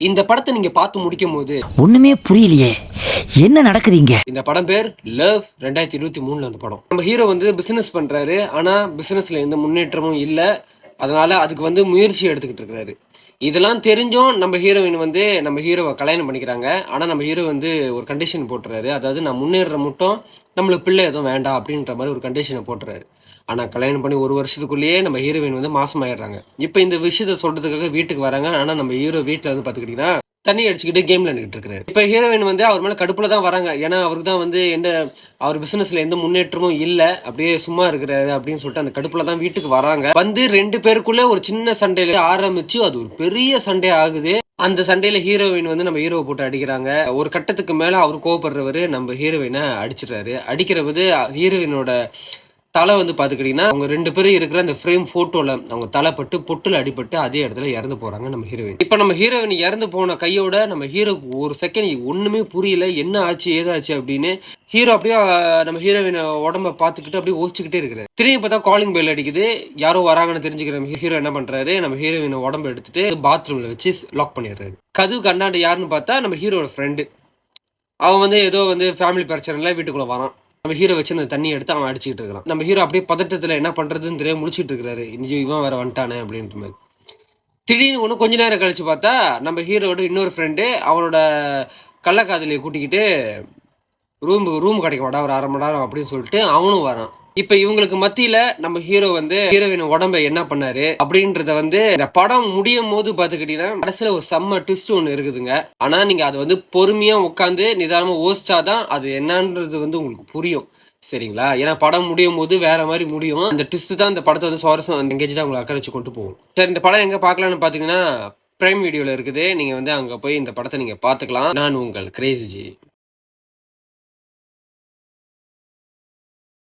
இந்த படத்தை நீங்க பார்த்து முடிக்கும் போது ஒண்ணுமே புரியலையே, என்ன நடக்குதுங்க? இந்த படம் பேர் லவ் 2023 அந்த படம். நம்ம ஹீரோ வந்து பிசினஸ் பண்றாரு. ஆனா பிசினஸ்ல எந்த முன்னேற்றமும் இல்ல. அதனால அதுக்கு வந்து முயற்சி எடுத்துக்கிட்டு இருக்காரு. இதெல்லாம் தெரிஞ்சும் நம்ம ஹீரோயின் வந்து நம்ம ஹீரோவை கல்யாணம் பண்ணிக்கிறாங்க. ஆனா நம்ம ஹீரோ வந்து ஒரு கண்டிஷன் போட்டுறாரு. அதாவது நான் முன்னேற மட்டும் நம்மளுக்கு பிள்ளை எதுவும் வேண்டாம் அப்படின்ற மாதிரி ஒரு கண்டிஷனை போட்டுறாரு. ஆனா கல்யாணம் பண்ணி ஒரு வருஷத்துக்குள்ளேயே நம்ம ஹீரோயின் வந்து மாசமாயிடுறாங்க. இப்ப இந்த விஷயத்த சொல்றதுக்காக வீட்டுக்கு வராங்க. ஆனா நம்ம ஹீரோ வீட்டுல வந்து பாத்துக்கிட்டீங்கன்னா தண்ணி அடிச்சுக்கிட்டு கேம் விளையாண்டுட்டு இருக்காரு. இப்ப ஹீரோயின் வந்து அவர் மேல கடுப்புல தான் வராங்க. ஏன்னா அவருக்கு தான் வந்து அவர் பிசினஸ்ல எந்த முன்னேற்றமும் இல்ல, அப்படியே சும்மா இருக்கிறாரு அப்படின்னு சொல்லிட்டு அந்த கடுப்புல தான் வீட்டுக்கு வராங்க. வந்து 2 பேருக்குள்ள ஒரு சின்ன சண்டையில ஆரம்பிச்சு அது ஒரு பெரிய சண்டை ஆகுது. அந்த சண்டையில ஹீரோயின் வந்து நம்ம ஹீரோவை போட்டு அடிக்கிறாங்க. ஒரு கட்டத்துக்கு மேல அவர் கோவப்படுறவரு நம்ம ஹீரோயினை அடிச்சிடறாரு. அடிக்கிறவது ஹீரோயினோட தலை வந்து பாத்துக்கிட்டீங்கன்னா அவங்க 2 பேரும் இருக்கிற அந்த ஃப்ரேம் போட்டோல அவங்க தலைப்பட்டு பொட்டுல அடிபட்டு அதே இடத்துல இறந்து போறாங்க நம்ம ஹீரோயின். இப்ப நம்ம ஹீரோயின் இறந்து போன கையோட நம்ம ஹீரோக்கு ஒரு செகண்ட் ஒண்ணுமே புரியல, என்ன ஆச்சு ஏதாச்சு அப்படின்னு. ஹீரோ அப்படியே நம்ம ஹீரோயின் உடம்ப பாத்துக்கிட்டு அப்படியே ஓச்சிக்கிட்டே இருக்கிறாரு. திரும்பி பார்த்தா காலிங் பெல் அடிக்குது. யாரோ வராங்கன்னு தெரிஞ்சுக்கிற ஹீரோ என்ன பண்றாரு, நம்ம ஹீரோயின் உடம்ப எடுத்துட்டு பாத்ரூம்ல வச்சு லாக் பண்ணிடுறாரு. கதவு கண்ணாடி யாருன்னு பார்த்தா நம்ம ஹீரோட ஃப்ரெண்டு. அவன் வந்து ஏதோ வந்து ஃபேமிலி பிரச்சனைல வீட்டுக்குள்ள வரான். நம்ம ஹீரோ வச்சு அந்த தண்ணி எடுத்து அவன் அடிச்சுக்கிட்டு இருக்கான். நம்ம ஹீரோ அப்படியே பதட்டத்துல என்ன பண்றதுன்னு தெரியாம முழிச்சிட்டு இருக்காரு. இன்னைக்கு இவன் வேற வந்துட்டானே அப்படின்ற மாதிரி. திடீர்னு ஒண்ணு கொஞ்ச நேரம் கழிச்சு பார்த்தா நம்ம ஹீரோட இன்னொரு ஃப்ரெண்டு அவனோட கள்ளக்காதலியை கூட்டிக்கிட்டு ரூம் கிடைக்க மாட்டா ஒரு 1/2 மணி நேரம் அப்படின்னு சொல்லிட்டு அவனும் வரான். இப்ப இவங்களுக்கு மத்தியில நம்ம ஹீரோ வந்து ஹீரோவின் உடம்ப என்ன பண்ணாரு அப்படின்றத வந்து இந்த படம் முடியும் போது பாத்துக்கிட்டீங்கன்னா கடைசியில ஒரு செம்ம ட்விஸ்ட் ஒண்ணு இருக்குதுங்க. ஆனா நீங்க அது வந்து பொறுமையா உட்காந்து நிதானமா யோசிச்சாதான் அது என்னன்றது வந்து உங்களுக்கு புரியும். சரிங்களா? ஏன்னா படம் முடியும் போது வேற மாதிரி முடியும். அந்த ட்விஸ்ட் தான் இந்த படத்தை வந்து சுவாரஸ்யம் எங்கேஜா உங்களை அக்கறை வச்சு கொண்டு போகும். சரி, இந்த படம் எங்க பாக்கலாம்னு பாத்தீங்கன்னா பிரைம் வீடியோல இருக்குது. நீங்க வந்து அங்க போய் இந்த படத்தை நீங்க பாத்துக்கலாம். நான் உங்கள் கிரேசி ஜி.